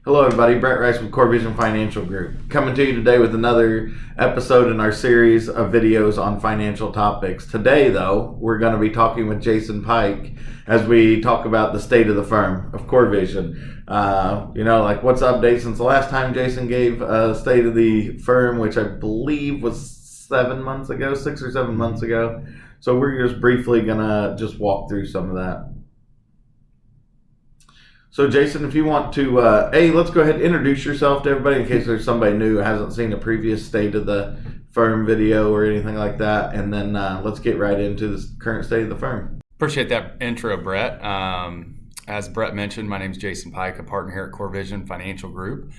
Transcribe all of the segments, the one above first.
Hello, everybody. Brett Rice with coreVISION Financial Group. Coming to you today with another episode in our series of videos on financial topics. Today, though, we're going to be talking with Jason Pike as we talk about the state of the firm of coreVISION. Like what's the update since the last time Jason gave a state of the firm, which I believe was 7 months ago, 6 or 7 months ago. So we're just briefly going to just walk through some of that. So Jason, if you want to, let's go ahead and introduce yourself to everybody in case there's somebody new who hasn't seen a previous state of the firm video or anything like that. And then let's get right into the current state of the firm. Appreciate that intro, Brett. As Brett mentioned, my name is Jason Pike, a partner here at coreVISION Financial Group.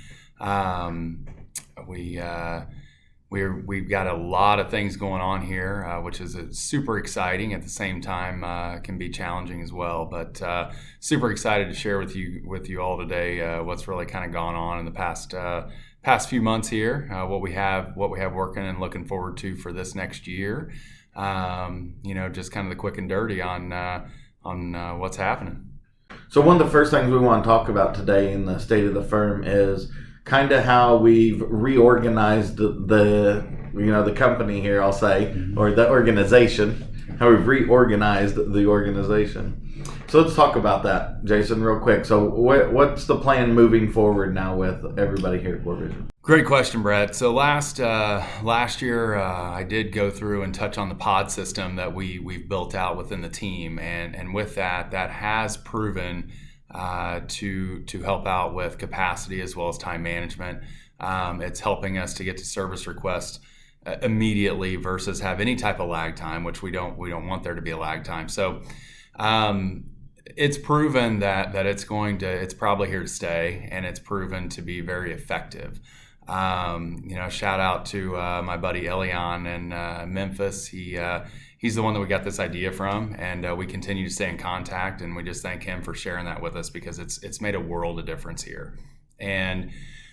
We've got a lot of things going on here, which is super exciting. At the same time, can be challenging as well. But super excited to share with you all today what's really kind of gone on in the past few months here. What we have working and looking forward to for this next year. Just kind of the quick and dirty on what's happening. So one of the first things we want to talk about today in the state of the firm is kind of how we've reorganized the company here, I'll say, or the organization, how we've reorganized the organization. So let's talk about that, Jason, real quick. So what's the plan moving forward now with everybody here at coreVISION? Great question, Brett. So last year, I did go through and touch on the pod system that we've built out within the team, and with that has proven to help out with capacity as well as time management. It's helping us to get to service requests immediately versus have any type of lag time, which we don't want there to be a lag time. So it's proven that it's probably here to stay, and it's proven to be very effective. Shout out to my buddy Elion in Memphis. He's the one that we got this idea from, and we continue to stay in contact, and we just thank him for sharing that with us because it's made a world of difference here. And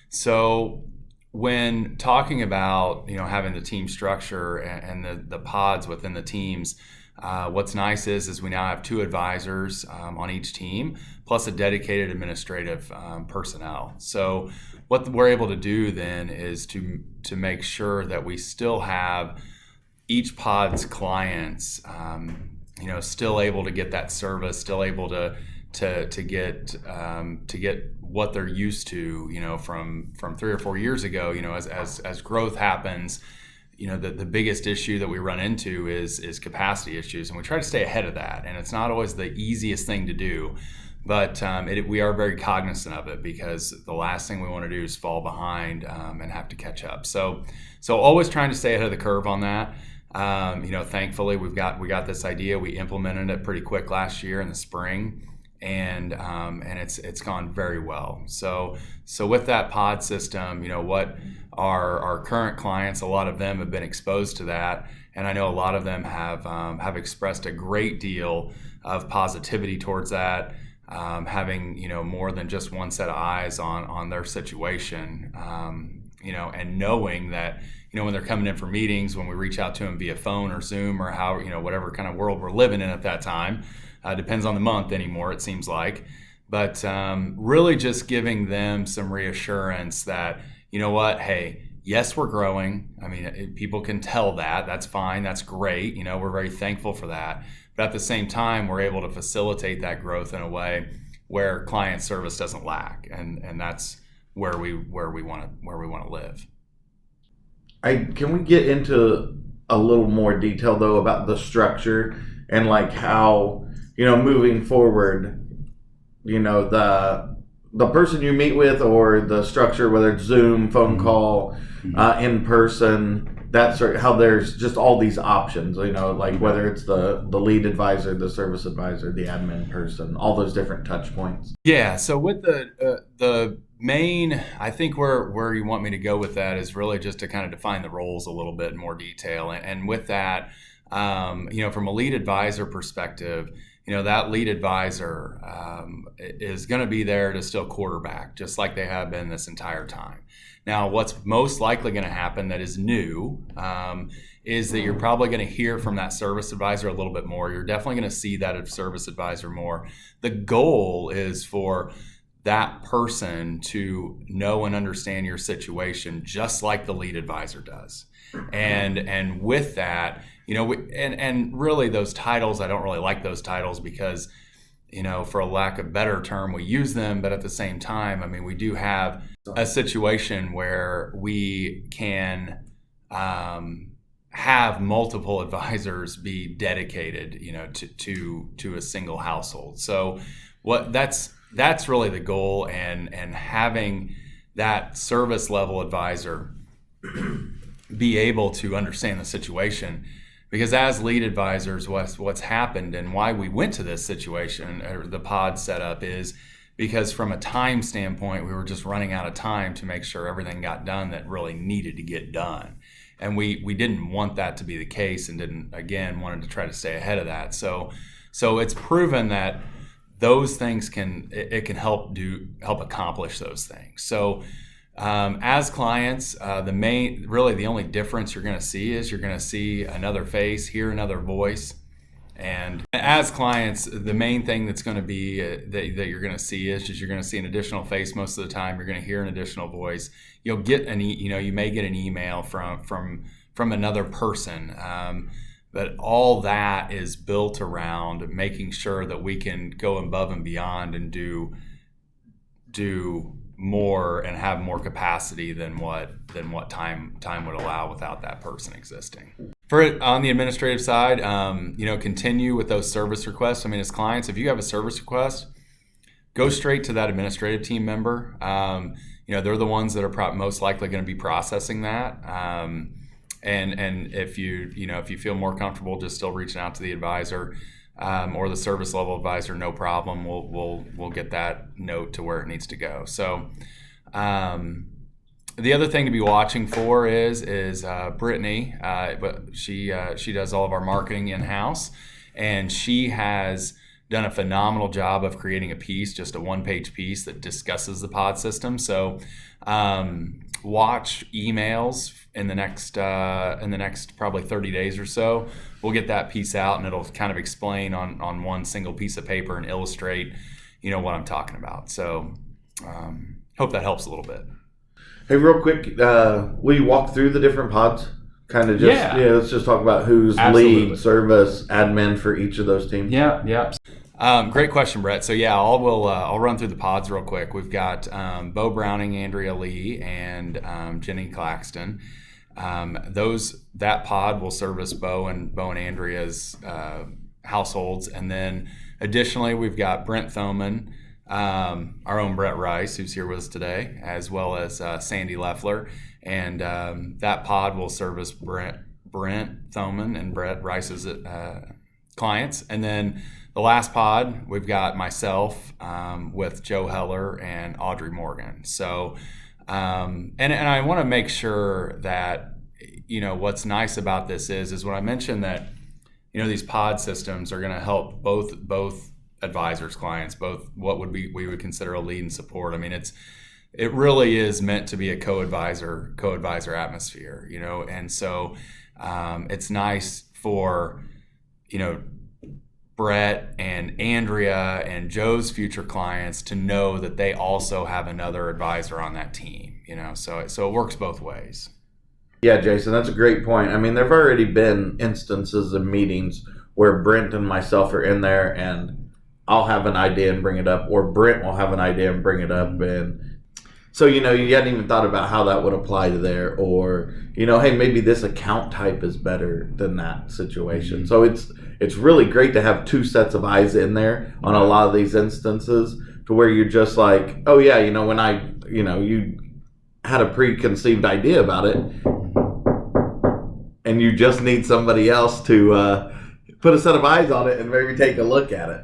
so when talking about having the team structure and the pods within the teams, what's nice is we now have 2 advisors on each team plus a dedicated administrative personnel. So what we're able to do then is to make sure that we still have each pod's clients, still able to get that service, still able to get what they're used to, from 3 or 4 years ago. As growth happens, the biggest issue that we run into is capacity issues, and we try to stay ahead of that. And it's not always the easiest thing to do, but we are very cognizant of it because the last thing we want to do is fall behind and have to catch up. So always trying to stay ahead of the curve on that. Thankfully we got this idea. We implemented it pretty quick last year in the spring, and it's gone very well. So with that pod system, what our current clients, a lot of them have been exposed to that, and I know a lot of them have expressed a great deal of positivity towards that. Having more than just one set of eyes on their situation, and knowing that when they're coming in for meetings, when we reach out to them via phone or Zoom or how whatever kind of world we're living in at that time, depends on the month anymore, it seems like, but really just giving them some reassurance that hey, yes, we're growing. I mean, people can tell that. That's fine. That's great. We're very thankful for that. But at the same time, we're able to facilitate that growth in a way where client service doesn't lack, and that's where we want to live. Can we get into a little more detail though about the structure and like how moving forward, the person you meet with or the structure, whether it's Zoom, phone call, in person. That's how there's just all these options, whether it's the lead advisor, the service advisor, the admin person, all those different touch points. Yeah. So with the main, I think where you want me to go with that is really just to kind of define the roles a little bit in more detail. And with that, from a lead advisor perspective, that lead advisor is going to be there to still quarterback, just like they have been this entire time. Now, what's most likely going to happen that is new is that you're probably going to hear from that service advisor a little bit more. You're definitely going to see that service advisor more. The goal is for that person to know and understand your situation just like the lead advisor does. And with that, and really those titles, I don't really like those titles because, for a lack of a better term, we use them, but at the same time, I mean, we do have a situation where we can have multiple advisors be dedicated, to a single household. So that's really the goal, and having that service level advisor be able to understand the situation, because as lead advisors, what's happened and why we went to this situation or the pod setup is because from a time standpoint, we were just running out of time to make sure everything got done that really needed to get done. And we didn't want that to be the case, and wanted to try to stay ahead of that. So it's proven that those things can help accomplish those things. So as clients, the only difference you're going to see is you're going to see another face, hear another voice. And as clients, the main thing that's going to be that you're going to see is just you're going to see an additional face most of the time. You're going to hear an additional voice. You'll get you may get an email from another person. But all that is built around making sure that we can go above and beyond and do more and have more capacity than what time would allow without that person existing. On the administrative side, continue with those service requests. I mean, as clients, if you have a service request, go straight to that administrative team member. They're the ones that are most likely going to be processing that. And if you feel more comfortable just still reaching out to the advisor or the service level advisor, no problem. We'll get that note to where it needs to go. So the other thing to be watching for is Brittany, but she does all of our marketing in-house, and she has done a phenomenal job of creating a piece, just a one-page piece that discusses the pod system. So watch emails in the next probably 30 days or so. We'll get that piece out, and it'll kind of explain on one single piece of paper and illustrate, what I'm talking about. So hope that helps a little bit. Hey, real quick, will you walk through the different pods? Kind of just, let's just talk about who's lead, service, admin for each of those teams. Yeah. Great question, Brett. So I'll run through the pods real quick. We've got Bo Browning, Andrea Lee, and Jenny Claxton. That pod will service Bo and Andrea's households, and then additionally we've got Brent Thoman, our own Brett Rice, who's here with us today, as well as Sandy Leffler, and that pod will service Brent Thoman and Brett Rice's clients. And then the last pod, we've got myself with Joe Heller and Audrey Morgan. So, and I want to make sure that, what's nice about this is when I mentioned that, these pod systems are going to help both advisors, clients, both what we would consider a lead and support. I mean, it really is meant to be a co-advisor atmosphere, and so it's nice for, Brett and Andrea and Joe's future clients to know that they also have another advisor on that team, so it works both ways. Yeah, Jason, that's a great point. I mean, there've already been instances of meetings where Brent and myself are in there, and I'll have an idea and bring it up, or Brent will have an idea and bring it up. And so, you hadn't even thought about how that would apply to there, or, hey, maybe this account type is better than that situation. So it's really great to have two sets of eyes in there on a lot of these instances, to where you're just like, oh yeah, when you had a preconceived idea about it, and you just need somebody else to put a set of eyes on it and maybe take a look at it.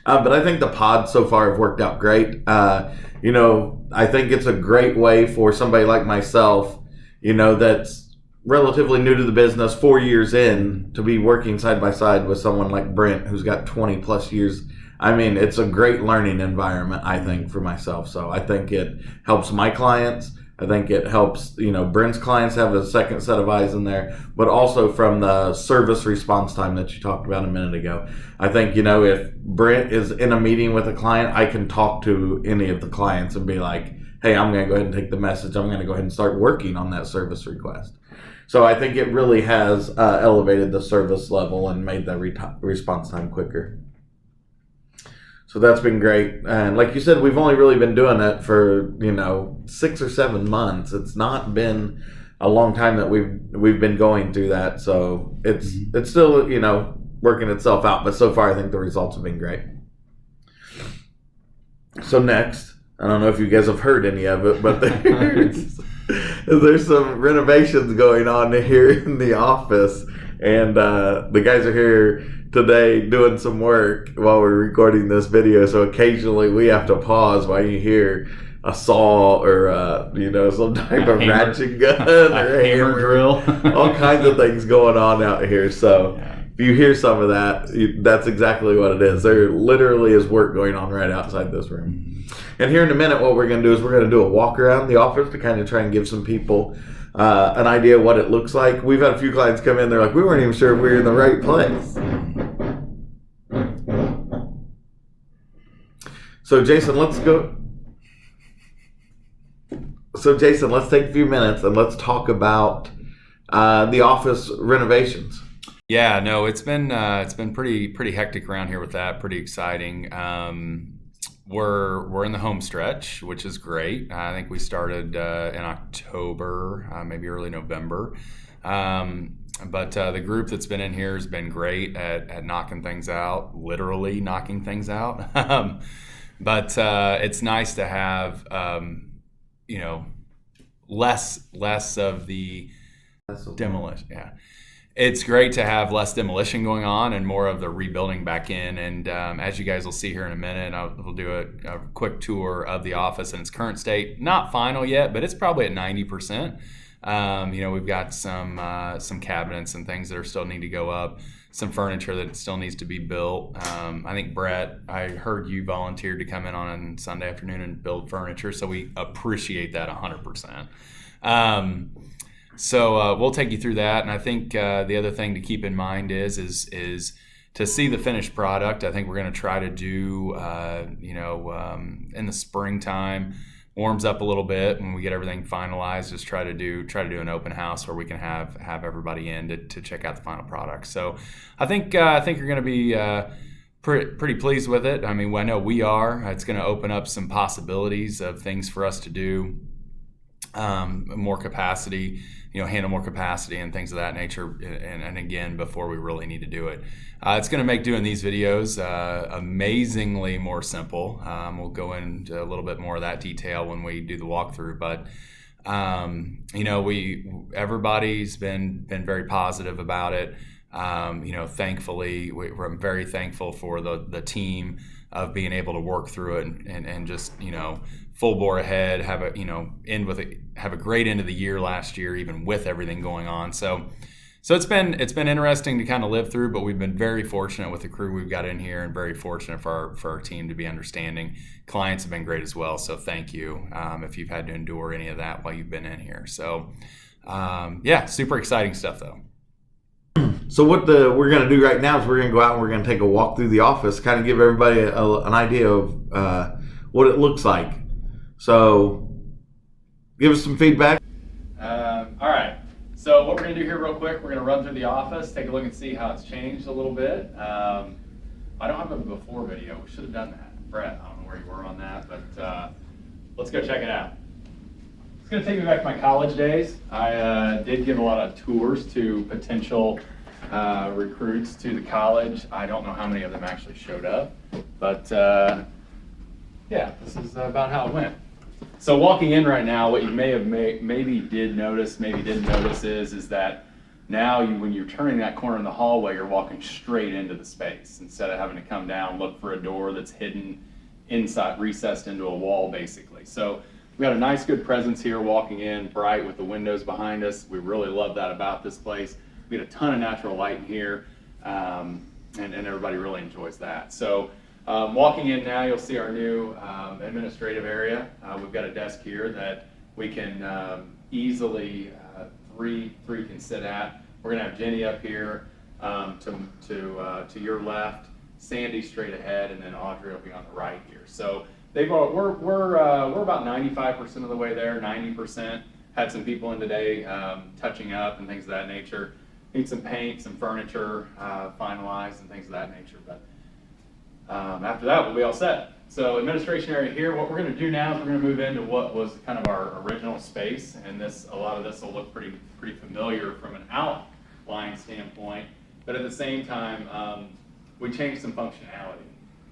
But I think the pods so far have worked out great. I think it's a great way for somebody like myself, that's relatively new to the business, 4 years in, to be working side by side with someone like Brent, who's got 20 plus years. I mean, it's a great learning environment, I think, for myself. So I think it helps my clients. I think it helps, Brent's clients have a second set of eyes in there, but also from the service response time that you talked about a minute ago. I think, if Brent is in a meeting with a client, I can talk to any of the clients and be like, hey, I'm going to go ahead and take the message. I'm going to go ahead and start working on that service request. So I think it really has elevated the service level and made the response time quicker. So that's been great. And like you said, we've only really been doing it for, 6 or 7 months. It's not been a long time that we've been going through that. So it's still, working itself out. But so far, I think the results have been great. So next, I don't know if you guys have heard any of it, but there's some renovations going on here in the office. And the guys are here today doing some work while we're recording this video, so occasionally we have to pause while you hear a saw or some type of ratchet gun or a hammer drill. All kinds of things going on out here. So if you hear some of that, that's exactly what it is. There literally is work going on right outside this room. And here in a minute, what we're going to do is we're going to do a walk around the office to kind of try and give some people an idea of what it looks like. We've had a few clients come in, they're like, we weren't even sure if we were in the right place. So Jason, let's take a few minutes and let's talk about the office renovations. Yeah, no, it's been pretty hectic around here with that. Pretty exciting. We're in the home stretch, which is great. I think we started in October, maybe early November. But the group that's been in here has been great at knocking things out, literally knocking things out. But it's nice to have, less of the demolition. Yeah. It's great to have less demolition going on and more of the rebuilding back in. And as you guys will see here in a minute, we'll do a quick tour of the office in its current state. Not final yet, but it's probably at 90%. We've got some cabinets and things that still need to go up, some furniture that still needs to be built. I think Brett, I heard you volunteered to come in on Sunday afternoon and build furniture, so we appreciate that 100%. So we'll take you through that, and I think the other thing to keep in mind is to see the finished product. I think we're going to try to do, in the springtime, warms up a little bit when we get everything finalized. Just try to do an open house where we can have everybody in to check out the final product. So I think you're going to be pretty pleased with it. I mean, I know we are. It's going to open up some possibilities of things for us to do, more capacity. Handle more capacity and things of that nature, and again, before we really need to do it. It's going to make doing these videos amazingly more simple. We'll go into a little bit more of that detail when we do the walkthrough, but everybody's been very positive about it. Thankfully, we're very thankful for the team of being able to work through it and just full bore ahead, have a great end of the year last year, even with everything going on. So it's been interesting to kind of live through, but we've been very fortunate with the crew we've got in here, and very fortunate for our team to be understanding. Clients have been great as well, so thank you if you've had to endure any of that while you've been in here. So super exciting stuff though. So what we're going to do right now is we're going to go out and we're going to take a walk through the office, kind of give everybody an idea of what it looks like. So give us some feedback. All right. So what we're going to do here real quick, we're going to run through the office, take a look and see how it's changed a little bit. I don't have a before video. We should have done that. Brett, I don't know where you were on that, but let's go check it out. It's going to take me back to my college days. I did give a lot of tours to potential recruits to the college. I don't know how many of them actually showed up, but this is about how it went. So walking in right now, what you may have maybe did notice, maybe didn't notice is that now when you're turning that corner in the hallway, you're walking straight into the space instead of having to come down, look for a door that's hidden inside, recessed into a wall basically. So we got a nice good presence here walking in, bright with the windows behind us. We really love that about this place. We get a ton of natural light in here, and everybody really enjoys that. So walking in now, you'll see our new administrative area. We've got a desk here that We can easily three can sit at. We're gonna have Jenny up here to your left, Sandy straight ahead, and then Audrey will be on the right here. So we're about 95% of the way there. 90%. Had some people in today touching up and things of that nature. Need some paint, some furniture finalized and things of that nature. But after that, we'll be all set. So administration area here. What we're going to do now is we're going to move into what was kind of our original space, and a lot of this will look pretty familiar from an outline standpoint. But at the same time, we changed some functionality.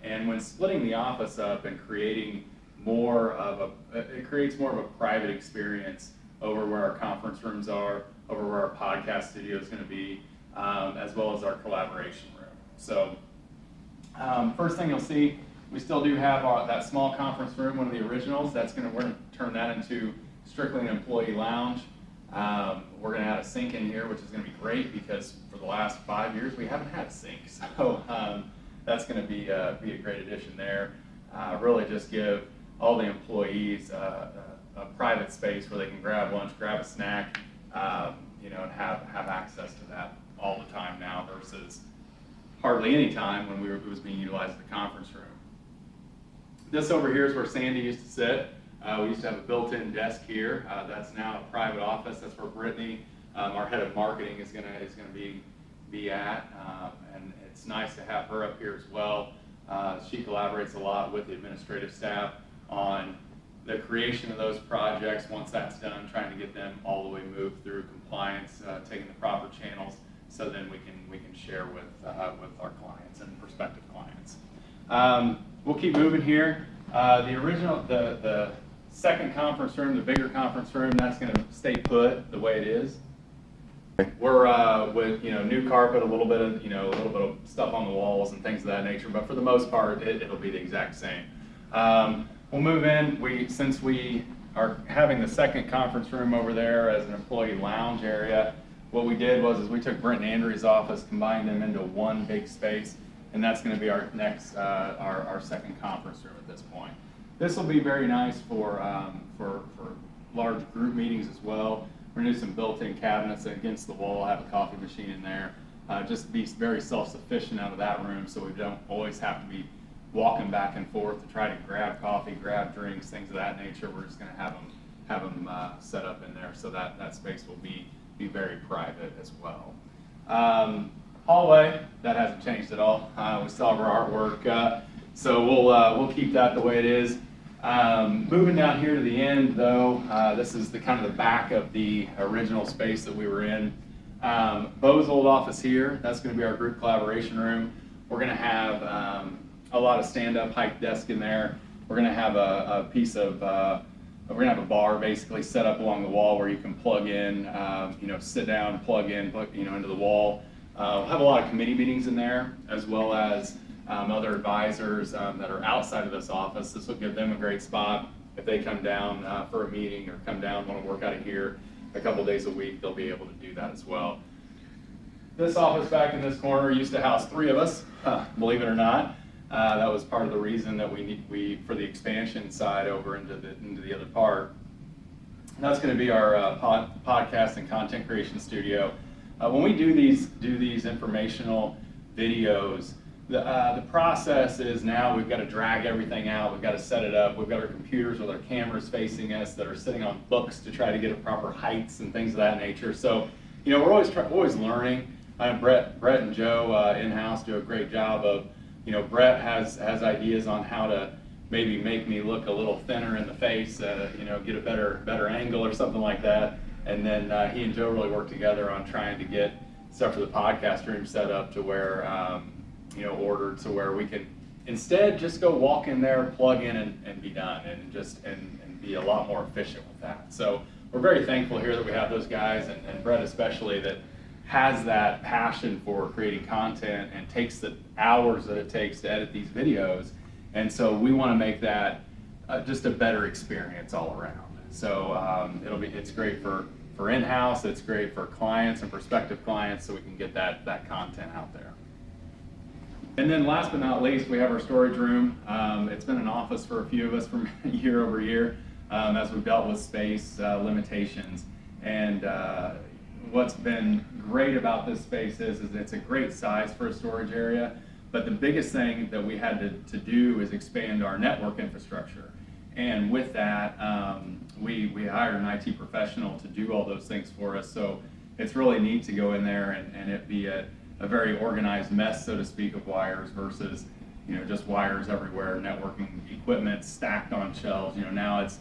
And when splitting the office up and creating it creates more of a private experience over where our conference rooms are, over where our podcast studio is going to be, as well as our collaboration room. So first thing you'll see, we still do have that small conference room, one of the originals. We're going to turn that into strictly an employee lounge. We're going to add a sink in here, which is going to be great because for the last 5 years we haven't had a sink. So that's going to be a great addition there. Really just give all the employees a private space where they can grab lunch, grab a snack, and have access to that all the time now versus hardly any time when it was being utilized as the conference room. This over here is where Sandy used to sit. We used to have a built-in desk here. That's now a private office. That's where Brittany, our head of marketing, is gonna be at, and it's nice to have her up here as well. She collaborates a lot with the administrative staff on the creation of those projects. Once that's done, trying to get them all the way moved through compliance, taking the proper channels, so then we can share with our clients and prospective clients. We'll keep moving here. The second conference room, the bigger conference room, that's going to stay put the way it is. We're with new carpet, a little bit of stuff on the walls and things of that nature, but for the most part, it'll be the exact same. We'll move in. Since we are having the second conference room over there as an employee lounge area, what we did was we took Brent and Andrew's office, combined them into one big space, and that's going to be our next our second conference room at this point. This will be very nice for large group meetings as well. We're going to do some built-in cabinets against the wall, have a coffee machine in there, just be very self-sufficient out of that room so we don't always have to be walking back and forth to try to grab coffee, grab drinks, things of that nature. We're just going to have them set up in there so that space will be very private as well. Hallway, that hasn't changed at all. We still have our artwork, so we'll keep that the way it is. Moving down here to the end, though, this is the kind of the back of the original space that we were in. Bo's old office here, that's going to be our group collaboration room. We're going to have a lot of stand-up high desk in there. We're going to have a piece of, we're going to have a bar basically set up along the wall where you can plug in, sit down, plug in, into the wall. We'll have a lot of committee meetings in there, as well as other advisors that are outside of this office. This will give them a great spot. If they come down for a meeting or come down, want to work out of here a couple days a week, they'll be able to do that as well. This office back in this corner used to house 3 of us, believe it or not. That was part of the reason that we for the expansion side over into the other part. And that's going to be our podcast and content creation studio. When we do these informational videos, the process is now we've got to drag everything out, we've got to set it up, we've got our computers with our cameras facing us that are sitting on books to try to get at proper heights and things of that nature. So, we're always learning. Brett and Joe in-house do a great job of, Brett has ideas on how to maybe make me look a little thinner in the face, get a better angle or something like that. And then he and Joe really work together on trying to get stuff for the podcast room set up to where, ordered to where we can instead just go walk in there, plug in, and be done, and be a lot more efficient with that. So we're very thankful here that we have those guys, and Brett especially, that has that passion for creating content and takes the hours that it takes to edit these videos. And so we want to make that just a better experience all around. So it's great for in-house, it's great for clients and prospective clients, so we can get that content out there. And then last but not least, we have our storage room. It's been an office for a few of us from year over year. as we've dealt with space limitations. And what's been great about this space is it's a great size for a storage area, but the biggest thing that we had to do is expand our network infrastructure. And with that, we hired an IT professional to do all those things for us. So it's really neat to go in there and it be a very organized mess, so to speak, of wires versus, just wires everywhere, networking equipment stacked on shelves. Now it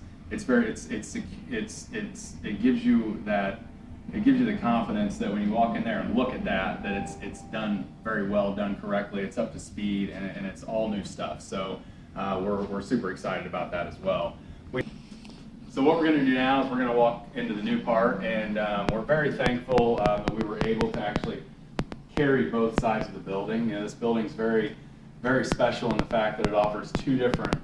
gives you the confidence that when you walk in there and look at that it's done very well, done correctly, it's up to speed, and it's all new stuff. So we're super excited about that as well. So what we're going to do now is we're going to walk into the new part, and we're very thankful that we were able to actually carry both sides of the building. This building's very, very special in the fact that it offers two different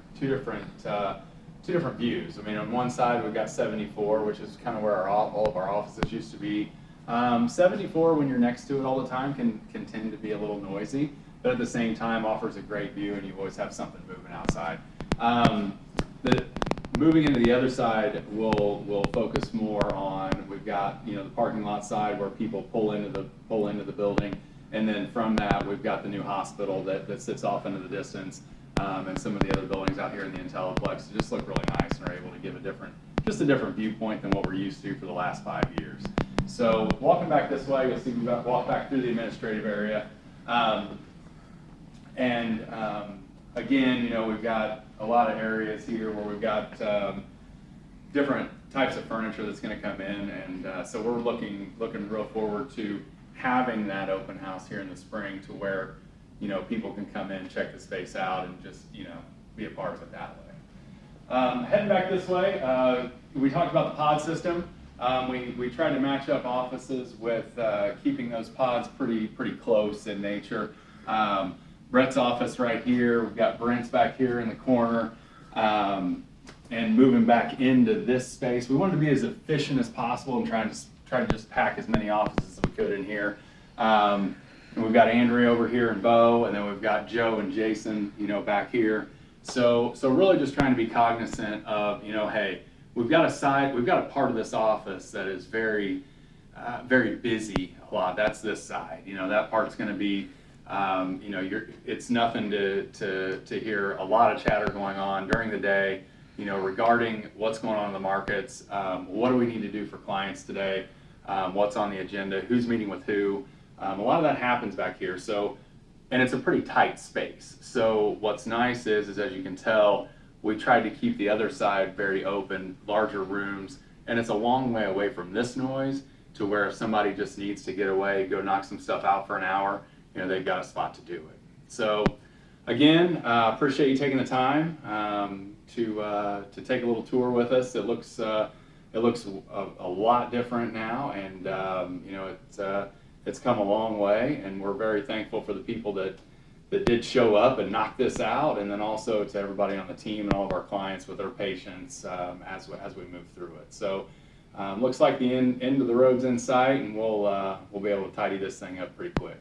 views. I mean, on one side we've got 74, which is kind of where all of our offices used to be. 74, when you're next to it all the time, can tend to be a little noisy, but at the same time offers a great view, and you always have something moving outside. Moving into the other side, we'll focus more on, we've got the parking lot side where people pull into the building, and then from that we've got the new hospital that sits off into the distance, and some of the other buildings out here in the Intelliplex just look really nice and are able to give a different viewpoint than what we're used to for the last 5 years. So walking back this way, you'll see we've got walk back through the administrative area, again, we've got a lot of areas here where we've got different types of furniture that's going to come in, and so we're looking real forward to having that open house here in the spring, to where people can come in, check the space out, and just be a part of it that way. Heading back this way, we talked about the pod system. We tried to match up offices with keeping those pods pretty close in nature. Brett's office right here, we've got Brent's back here in the corner, and moving back into this space. We wanted to be as efficient as possible and try to just pack as many offices as we could in here. And we've got Andrea over here and Bo, and then we've got Joe and Jason, back here. So really just trying to be cognizant of, hey, we've got a part of this office that is very busy a lot. That's this side. That part's going to be, it's nothing to hear a lot of chatter going on during the day, regarding what's going on in the markets, what do we need to do for clients today, what's on the agenda, who's meeting with who. A lot of that happens back here. So, and it's a pretty tight space. So what's nice is as you can tell, we tried to keep the other side very open, larger rooms, and it's a long way away from this noise, to where if somebody just needs to get away, go knock some stuff out for an hour, they've got a spot to do it. So again, appreciate you taking the time to take a little tour with us. It looks a lot different now, and it's come a long way, and we're very thankful for the people that did show up and knock this out, and then also to everybody on the team and all of our clients with their patience as we move through it. So looks like the end of the road's in sight, and we'll be able to tidy this thing up pretty quick.